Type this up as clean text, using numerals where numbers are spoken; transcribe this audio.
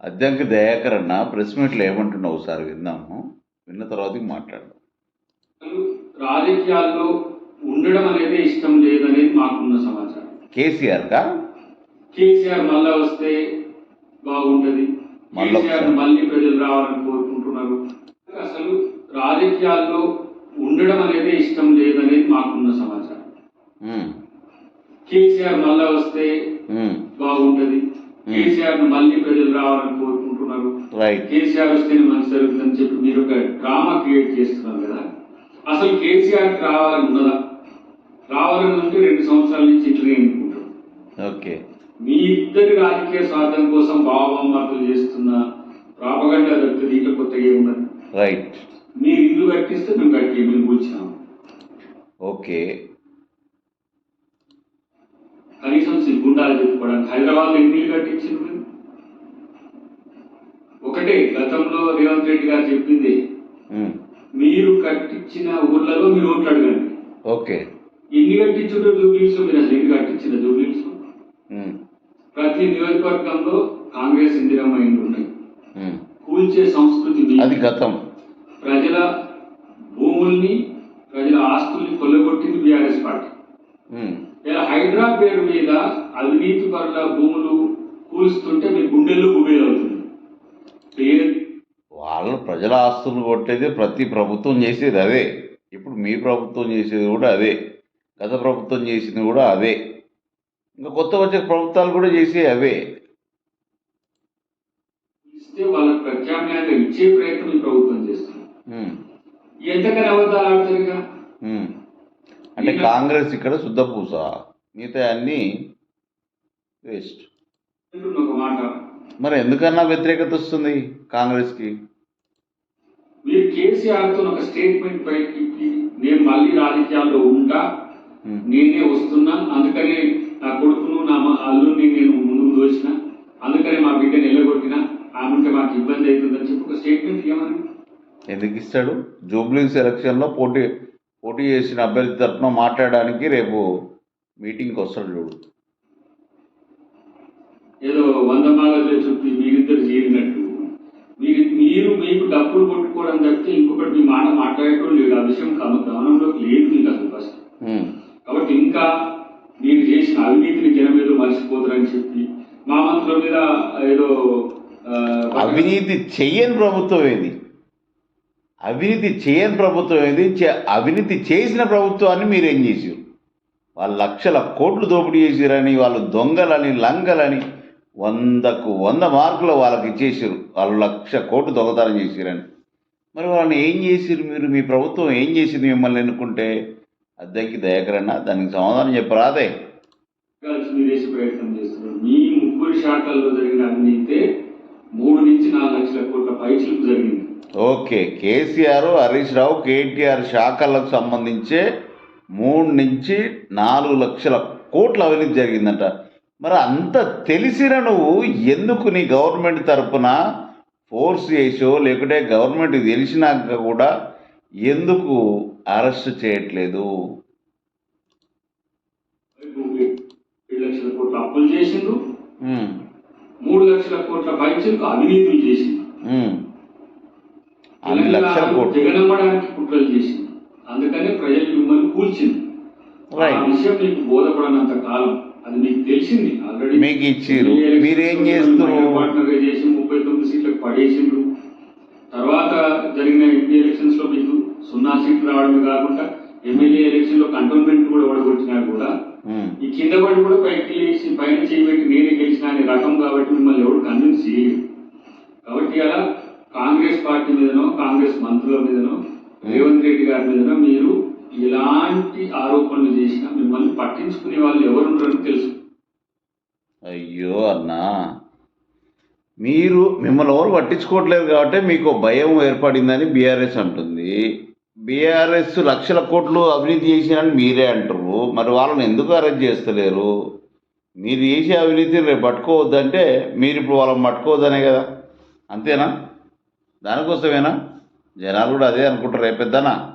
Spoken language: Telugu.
అద్దంకి దయాకర్ అన్న ప్రెస్ మీట్లో ఏమంటున్నావు ఒకసారి విందాము. విన్న తర్వాత మాట్లాడదాం. రాజకీయాల్లో ఉండడం అనేది ఇష్టం లేదనేది మాకున్న సమాచారం. కేసీఆర్ కా? కేసీఆర్ మళ్ళా వస్తే బాగుంటది, కేసీఆర్ మళ్ళీ ప్రజలు రావాలని కోరుకుంటున్నారు. అసలు రాజకీయాల్లో ఉండడం అనేది ఇష్టం లేదనేది మాకున్న సమాచారం. కేసీఆర్ మళ్ళా వస్తే బాగుంటది, కేసీఆర్ మళ్ళీ ప్రజలు రావాలని కోరుకుంటున్నారు. కేసీఆర్ వస్తేనే మంచి జరుగుతుందని చెప్పి మీరు ఒక డ్రామా క్రియేట్ చేస్తున్నారు కదా. అసలు కేసీఆర్ రావాలని ఉన్నదా? రావాలని ఉంటే 2 సంవత్సరాల నుంచి ఇట్లనే ఎన్నుకుంటారు. ఓకే, మీ ఇద్దరి రాజకీయ స్వార్థం కోసం భావమార్పులు చేస్తున్న ప్రాపగండా తప్పితే దీంట్లో కొత్తగా ఏమున్నది? రైట్. మీరు ఇల్లు కట్టిస్తే మేము కట్టి మేము కూర్చున్నాము. ఓకే, కనీసం సిగ్గుండాలి చెప్పుకోవడానికి. హైదరాబాద్ ఎన్ని ఇల్లు కట్టించింది? ఒకటే గతంలో రేవంత్ రెడ్డి గారు చెప్పింది, మీరు కట్టించిన ఊర్లలో మీరు ఓట్లు అడగండి. ఓకే, ఎన్ని కట్టించుంటారు జూబ్లీస్? మీరు అసలు ఎన్ని కట్టించిన జూబ్లీస్? ప్రతి నియోజకవర్గంలో కాంగ్రెస్ ఇందిరమ్మ ఇండ్లు ఉన్నాయి. కూల్చే సంస్కృతి అది గతం. ప్రజల భూముల్ని, ప్రజల ఆస్తుల్ని కొల్లగొట్టింది బీఆర్ఎస్ పార్టీ. ఇలా హైడ్రా పేరు మీద అవినీతి పరుల భూములు కూలుస్తుంటే మీ గుండెల్లో గుబేలు అవుతుంది. వాళ్ళ ప్రజల ఆస్తులు కొట్టేది ప్రతి ప్రభుత్వం చేసేది అదే. ఇప్పుడు మీ ప్రభుత్వం చేసేది కూడా అదే, గత ప్రభుత్వం చేసింది కూడా అదే, ఇంకా కొత్త వచ్చే ప్రభుత్వాలు కూడా చేసే అవే. ఇస్తే వాళ్ళకి ప్రత్యామ్నాయంగా ఇచ్చే ప్రయత్నం ఈ ప్రభుత్వం చేస్తుంది. ఎంతకని అబద్ధాలు ఆడుతారుగా. అంటే కాంగ్రెస్ ఇక్కడ శుద్ధ పూస, మిగతా అన్నీ వేస్ట్. ఒక మాట, మరి ఎందుకన్నా వ్యతిరేకత వస్తుంది కాంగ్రెస్కి? మీరు కేసీఆర్తో ఒక స్టేట్మెంట్ బయటకి, నేను మళ్ళీ రాజకీయాల్లో ఉంటా, నేనే వస్తున్నా, అందుకని నా కొడుకును నా అల్లుని నేను ముందుకు దోచిన, అందుకని మా బిడ్డను ఎల్లగొట్టిన, ఆమె మాకు ఇబ్బంది అవుతుందని చెప్పి ఒక స్టేట్మెంట్ ఏమని ఎందుకు ఇస్తాడు? జూబ్లీస్ ఎలక్షన్లో పోటీ చేసిన అభ్యర్థి తరఫున మాట్లాడడానికి రేపు మీటింగ్కి వస్తాడు చూడు. ఏదో 100 మాగదులే చెప్పి మీరిద్దరు చేరినట్టు మీరు మీకు డబ్బులు కొట్టుకోవడం తప్పితే ఇంకొకటి మీ మాట మాట్లాడటం లేదు. ఆ విషయం గమనంలోకి లేదు మీకు అసలు ఫస్ట్. కాబట్టి ఇంకా మీరు చేసిన అవినీతిని జనం ఏదో మర్చిపోతారని చెప్పి మా మంత్రుల మీద ఏదో అవినీతి చెయ్యని ప్రభుత్వం ఏది? అవినీతి చేయని ప్రభుత్వం ఏది? అవినీతి చేసిన ప్రభుత్వాన్ని మీరేం చేసారు? వాళ్ళు లక్షల కోట్లు దోపిడీ చేసారని, వాళ్ళు దొంగలని, లంగలని 100కు 100 మార్కులు వాళ్ళకి ఇచ్చేసారు. వాళ్ళు 1,00,000 కోట్లు దొంగతనం చేసారని. మరి వాళ్ళని ఏం చేసారు మీరు? మీ ప్రభుత్వం ఏం చేసింది మిమ్మల్ని ఎన్నుకుంటే? అద్దంకి దయాకరన్నా దానికి సమాధానం చెప్పరాదే? కలిసి ప్రయత్నం చేస్తున్నారు. మీ 3 శాఖల్లో జరిగిన అవినీతి 3 నుంచి 4 లక్షల కోట్ల పైచిలకు జరిగింది. ఓకే, కేసీఆర్, హరీష్ రావు, కేటీఆర్ శాఖలకు సంబంధించే 3 నుంచి 4 లక్షల కోట్ల అవినీతి జరిగిందంట. మరి అంత తెలిసిన నువ్వు ఎందుకు నీ గవర్నమెంట్ తరఫున ఫోర్స్ చేసో, లేకుంటే గవర్నమెంట్ తెలిసినాక కూడా ఎందుకు అరెస్ట్ చేయట్లేదు? 7 లక్షల కోట్ల అప్పులు చేసిండు, 3 లక్షల కోట్ల పైచిలకు అవినీతులు చేసిండు, 2 లక్షల కోట్లు జగనమ్మడానికి కుట్రలు చేసింది. అందుకనే ప్రజలు మిమ్మల్ని కూల్చింది. ఆ విషయం మీకు బోధపడనంత కాలం అది మీకు తెలిసింది. ఆల్రెడీ మీకు ఇచ్చిర్రు, మీరేం చేస్తున్నారు? పార్ట్నర్గా చేసి 39 సీట్లకు పడేసిండ్రు. తర్వాత జరిగిన ఎంపీ ఎలక్షన్స్ లో మీకు 0 సీట్లు రావడమే కాకుండా ఎమ్మెల్యే ఎలక్షన్ లో కంటోన్మెంట్ కూడా ఓడగొట్టినా కూడా ఈ కింద పడి కూడా పైకి లేచి పైన చేయబెట్టి నేనే గెలిచిన అనే రకం. కాబట్టి మిమ్మల్ని ఎవరు కన్విన్స్ చేయలేదు. కాబట్టి అలా కాంగ్రెస్ పార్టీ మీదనో, కాంగ్రెస్ మంత్రుల మీదనో, రేవంత్ రెడ్డి గారి మీదనో మీరు ఎలాంటి ఆరోపణలు చేసినా మిమ్మల్ని పట్టించుకునే వాళ్ళు ఎవరుంటారని తెలుసు. అయ్యో అన్నా, మిమ్మల్ని ఎవరు పట్టించుకోవట్లేదు కాబట్టి మీకు భయం ఏర్పడిందని బీఆర్ఎస్ అంటుంది. బీఆర్ఎస్ లక్షల కోట్లు అవినీతి చేసినని మీరే అంటారు. మరి వాళ్ళని ఎందుకు అరెస్ట్ చేస్తలేరు? మీరు చేసే అవినీతిని రేపు పట్టుకోవద్దంటే మీరు ఇప్పుడు వాళ్ళని పట్టుకోవద్దనే కదా, అంతేనా? దానికోసమేనా? జనాలు కూడా అదే అనుకుంటారు రేపెద్దనా?